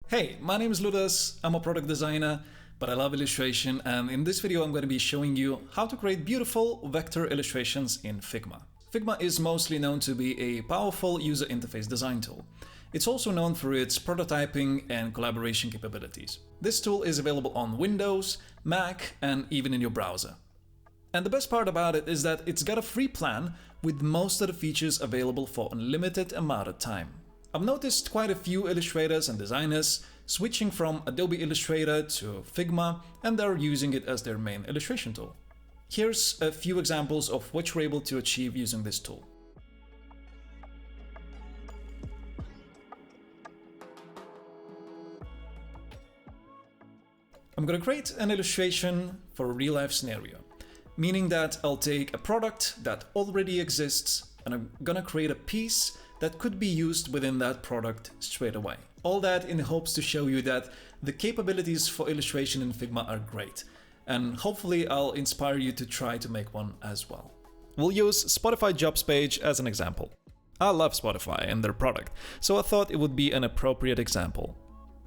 Hey, my name is Ludas, I'm a product designer, but I love illustration, and in this video I'm going to be showing you how to create beautiful vector illustrations in Figma. Figma is mostly known to be a powerful user interface design tool. It's also known for its prototyping and collaboration capabilities. This tool is available on Windows, Mac, and even in your browser. And the best part about it is that it's got a free plan with most of the features available for a limited amount of time. I've noticed quite a few illustrators and designers switching from Adobe Illustrator to Figma, and they're using it as their main illustration tool. Here's a few examples of what you're able to achieve using this tool. I'm going to create an illustration for a real-life scenario, meaning that I'll take a product that already exists and I'm going to create a piece that could be used within that product straight away. All that in the hopes to show you that the capabilities for illustration in Figma are great, and hopefully I'll inspire you to try to make one as well. We'll use Spotify jobs page as an example. I love Spotify and their product, so I thought it would be an appropriate example.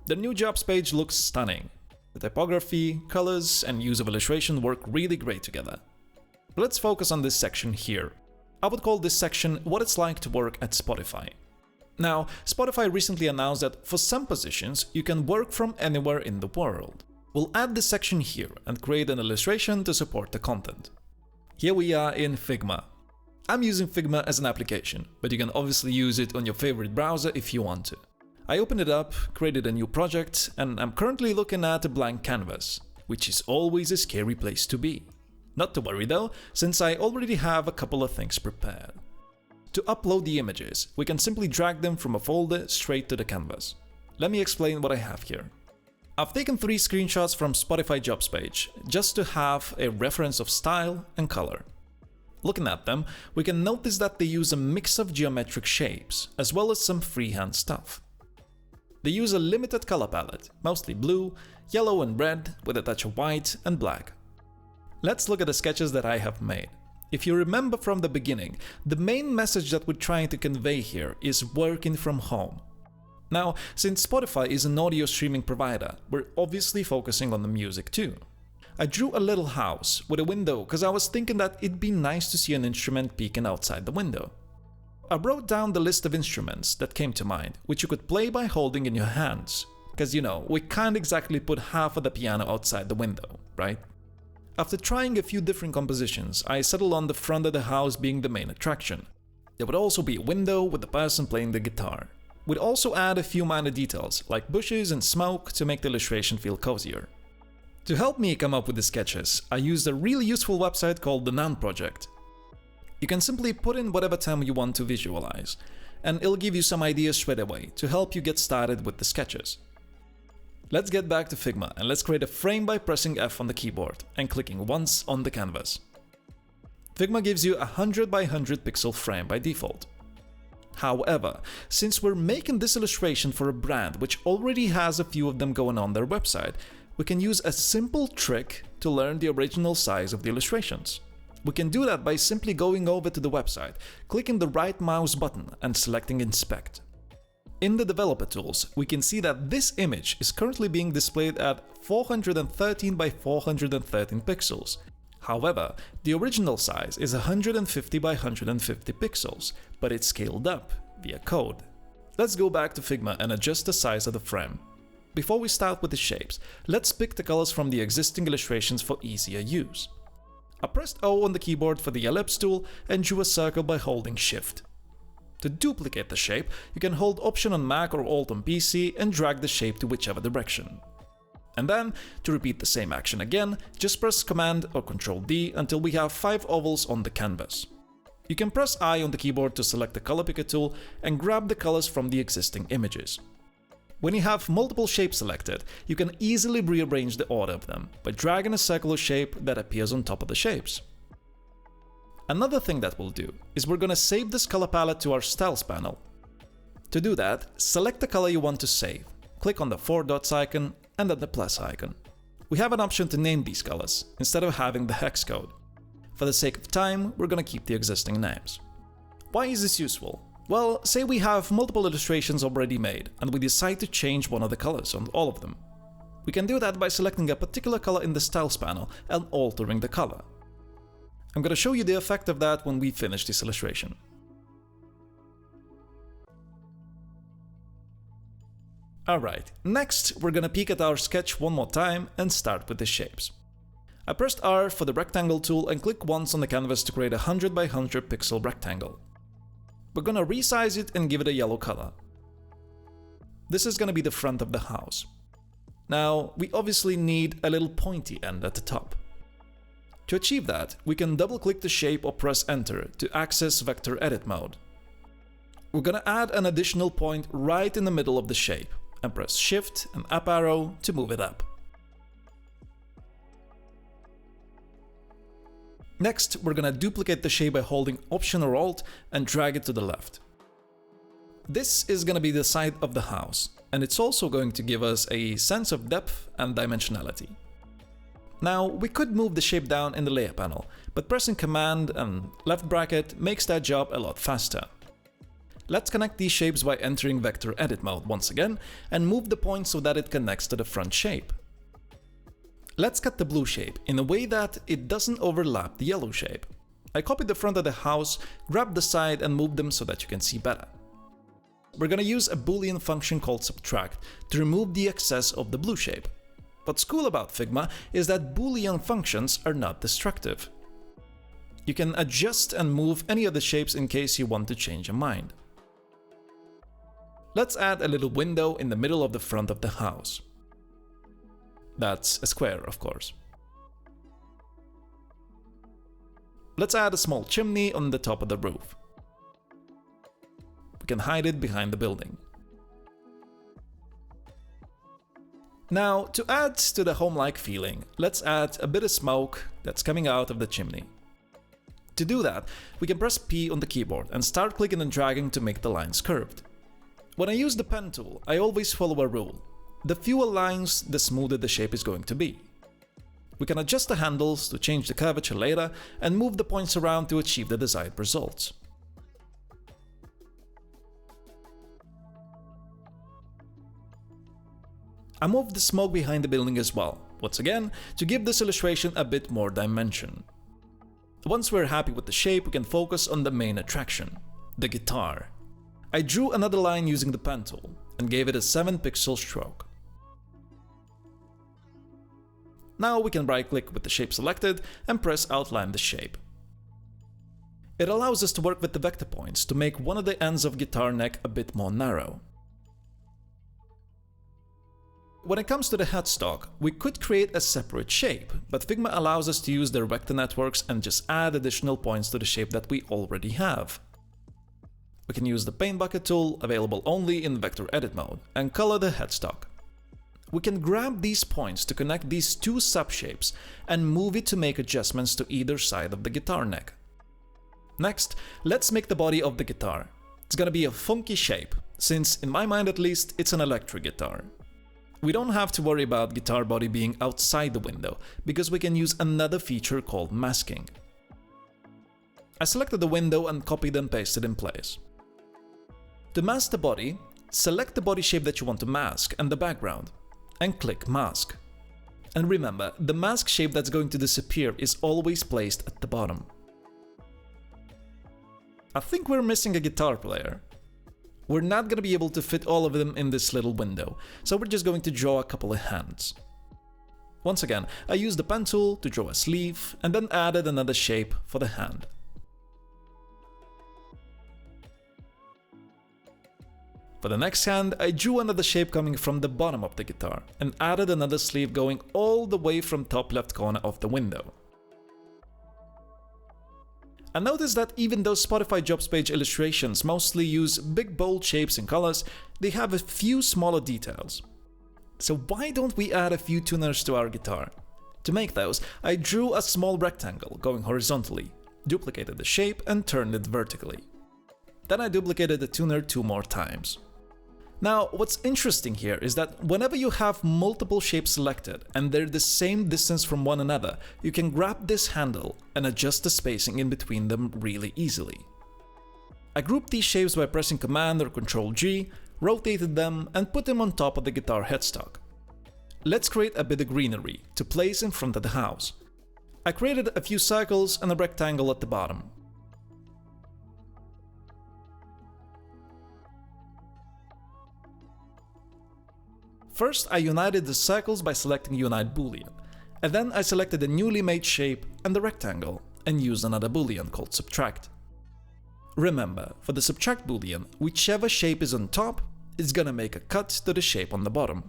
The new jobs page looks stunning. The typography, colors, and use of illustration work really great together. Let's focus on this section here. I would call this section what it's like to work at Spotify. Now, Spotify recently announced that for some positions, you can work from anywhere in the world. We'll add this section here and create an illustration to support the content. Here we are in Figma. I'm using Figma as an application, but you can obviously use it on your favorite browser if you want to. I opened it up, created a new project, and I'm currently looking at a blank canvas, which is always a scary place to be. Not to worry though, since I already have a couple of things prepared. To upload the images, we can simply drag them from a folder straight to the canvas. Let me explain what I have here. I've taken 3 screenshots from Spotify jobs page, just to have a reference of style and color. Looking at them, we can notice that they use a mix of geometric shapes, as well as some freehand stuff. They use a limited color palette, mostly blue, yellow and red, with a touch of white and black. Let's look at the sketches that I have made. If you remember from the beginning, the main message that we're trying to convey here is working from home. Now, since Spotify is an audio streaming provider, we're obviously focusing on the music too. I drew a little house with a window because I was thinking that it'd be nice to see an instrument peeking outside the window. I wrote down the list of instruments that came to mind, which you could play by holding in your hands. Because we can't exactly put half of the piano outside the window, right? After trying a few different compositions, I settled on the front of the house being the main attraction. There would also be a window with the person playing the guitar. We'd also add a few minor details, like bushes and smoke, to make the illustration feel cozier. To help me come up with the sketches, I used a really useful website called the Noun Project. You can simply put in whatever term you want to visualize, and it'll give you some ideas straight away to help you get started with the sketches. Let's get back to Figma and let's create a frame by pressing F on the keyboard and clicking once on the canvas. Figma gives you a 100 by 100 pixel frame by default. However, since we're making this illustration for a brand which already has a few of them going on their website, we can use a simple trick to learn the original size of the illustrations. We can do that by simply going over to the website, clicking the right mouse button and selecting Inspect. In the developer tools, we can see that this image is currently being displayed at 413 by 413 pixels. However, the original size is 150 by 150 pixels, but it's scaled up via code. Let's go back to Figma and adjust the size of the frame. Before we start with the shapes, let's pick the colors from the existing illustrations for easier use. I pressed O on the keyboard for the ellipse tool and drew a circle by holding Shift. To duplicate the shape, you can hold Option on Mac or Alt on PC and drag the shape to whichever direction. And then, to repeat the same action again, just press Command or Ctrl D until we have 5 ovals on the canvas. You can press I on the keyboard to select the color picker tool and grab the colors from the existing images. When you have multiple shapes selected, you can easily rearrange the order of them by dragging a circular shape that appears on top of the shapes. Another thing that we'll do is we're going to save this color palette to our Styles panel. To do that, select the color you want to save, click on the 4 dots icon and then the plus icon. We have an option to name these colors instead of having the hex code. For the sake of time, we're going to keep the existing names. Why is this useful? Well, say we have multiple illustrations already made, and we decide to change one of the colors on all of them. We can do that by selecting a particular color in the Styles panel and altering the color. I'm going to show you the effect of that when we finish this illustration. Alright, next we're going to peek at our sketch one more time and start with the shapes. I pressed R for the rectangle tool and click once on the canvas to create a 100 by 100 pixel rectangle. We're gonna resize it and give it a yellow color. This is gonna be the front of the house. Now, we obviously need a little pointy end at the top. To achieve that, we can double-click the shape or press Enter to access Vector Edit mode. We're gonna add an additional point right in the middle of the shape and press Shift and up arrow to move it up. Next, we're gonna duplicate the shape by holding Option or Alt and drag it to the left. This is gonna be the side of the house, and it's also going to give us a sense of depth and dimensionality. Now, we could move the shape down in the layer panel, but pressing Command and left bracket makes that job a lot faster. Let's connect these shapes by entering Vector Edit mode once again and move the point so that it connects to the front shape. Let's cut the blue shape in a way that it doesn't overlap the yellow shape. I copied the front of the house, grabbed the side and moved them so that you can see better. We're gonna use a Boolean function called subtract to remove the excess of the blue shape. What's cool about Figma is that Boolean functions are not destructive. You can adjust and move any of the shapes in case you want to change your mind. Let's add a little window in the middle of the front of the house. That's a square, of course. Let's add a small chimney on the top of the roof. We can hide it behind the building. Now, to add to the home-like feeling, let's add a bit of smoke that's coming out of the chimney. To do that, we can press P on the keyboard and start clicking and dragging to make the lines curved. When I use the pen tool, I always follow a rule. The fewer lines, the smoother the shape is going to be. We can adjust the handles to change the curvature later and move the points around to achieve the desired results. I moved the smoke behind the building as well, once again, to give this illustration a bit more dimension. Once we're happy with the shape, we can focus on the main attraction, the guitar. I drew another line using the pen tool and gave it a 7-pixel stroke. Now we can right-click with the shape selected and press Outline the shape. It allows us to work with the vector points to make one of the ends of guitar neck a bit more narrow. When it comes to the headstock, we could create a separate shape, but Figma allows us to use their vector networks and just add additional points to the shape that we already have. We can use the Paint Bucket tool, available only in Vector Edit mode, and color the headstock. We can grab these points to connect these two subshapes and move it to make adjustments to either side of the guitar neck. Next, let's make the body of the guitar. It's gonna be a funky shape, since in my mind at least, it's an electric guitar. We don't have to worry about guitar body being outside the window, because we can use another feature called masking. I selected the window and copied and pasted in place. To mask the body, select the body shape that you want to mask and the background, and click Mask. And remember, the mask shape that's going to disappear is always placed at the bottom. I think we're missing a guitar player. We're not going to be able to fit all of them in this little window, so we're just going to draw a couple of hands. Once again, I used the pen tool to draw a sleeve and then added another shape for the hand. For the next hand, I drew another shape coming from the bottom of the guitar and added another sleeve going all the way from top left corner of the window. I noticed that even though Spotify Jobs page illustrations mostly use big bold shapes and colors, they have a few smaller details. So why don't we add a few tuners to our guitar? To make those, I drew a small rectangle going horizontally, duplicated the shape and turned it vertically. Then I duplicated the tuner 2 more times. Now, what's interesting here is that whenever you have multiple shapes selected and they're the same distance from one another, you can grab this handle and adjust the spacing in between them really easily. I grouped these shapes by pressing Command or Ctrl-G, rotated them, and put them on top of the guitar headstock. Let's create a bit of greenery to place in front of the house. I created a few circles and a rectangle at the bottom. First, I united the circles by selecting Unite Boolean, and then I selected the newly made shape and the rectangle, and used another boolean called subtract. Remember, for the subtract boolean, whichever shape is on top is gonna make a cut to the shape on the bottom.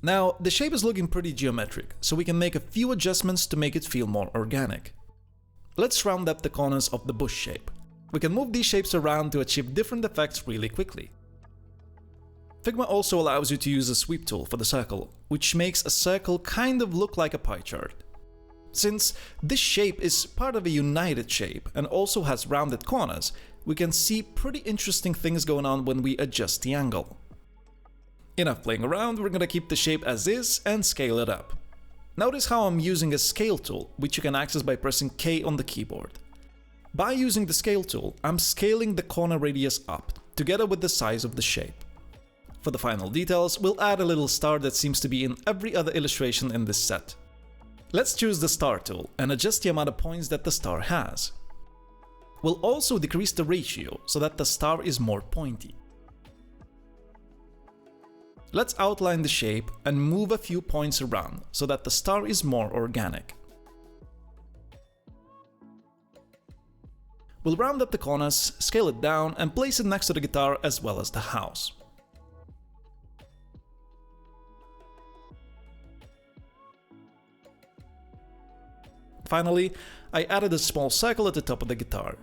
Now, the shape is looking pretty geometric, so we can make a few adjustments to make it feel more organic. Let's round up the corners of the bush shape. We can move these shapes around to achieve different effects really quickly. Figma also allows you to use a sweep tool for the circle, which makes a circle kind of look like a pie chart. Since this shape is part of a united shape and also has rounded corners, we can see pretty interesting things going on when we adjust the angle. Enough playing around, we're gonna keep the shape as is and scale it up. Notice how I'm using a scale tool, which you can access by pressing K on the keyboard. By using the scale tool, I'm scaling the corner radius up, together with the size of the shape. For the final details, we'll add a little star that seems to be in every other illustration in this set. Let's choose the star tool and adjust the amount of points that the star has. We'll also decrease the ratio so that the star is more pointy. Let's outline the shape and move a few points around so that the star is more organic. We'll round up the corners, scale it down, and place it next to the guitar as well as the house. Finally, I added a small circle at the top of the guitar.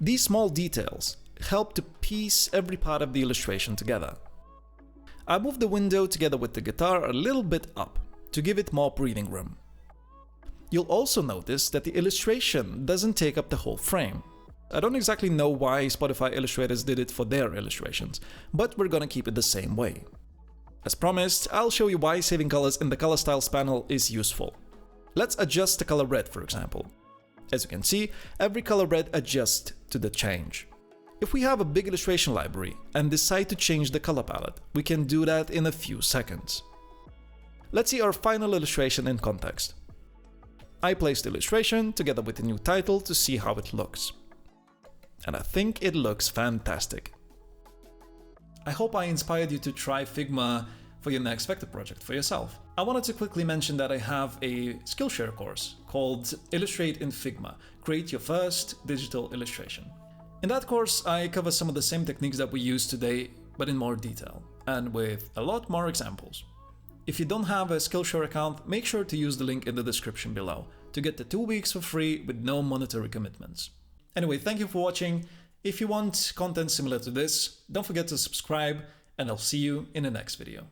These small details help to piece every part of the illustration together. I moved the window together with the guitar a little bit up to give it more breathing room. You'll also notice that the illustration doesn't take up the whole frame. I don't exactly know why Spotify illustrators did it for their illustrations, but we're gonna keep it the same way. As promised, I'll show you why saving colors in the color styles panel is useful. Let's adjust the color red, for example. As you can see, every color red adjusts to the change. If we have a big illustration library and decide to change the color palette, we can do that in a few seconds. Let's see our final illustration in context. I placed the illustration together with the new title to see how it looks. And I think it looks fantastic. I hope I inspired you to try Figma for your next vector project for yourself. I wanted to quickly mention that I have a Skillshare course called Illustrate in Figma, Create Your First Digital Illustration. In that course, I cover some of the same techniques that we use today, but in more detail, and with a lot more examples. If you don't have a Skillshare account, make sure to use the link in the description below to get the 2 weeks for free with no monetary commitments. Anyway, thank you for watching. If you want content similar to this, don't forget to subscribe, and I'll see you in the next video.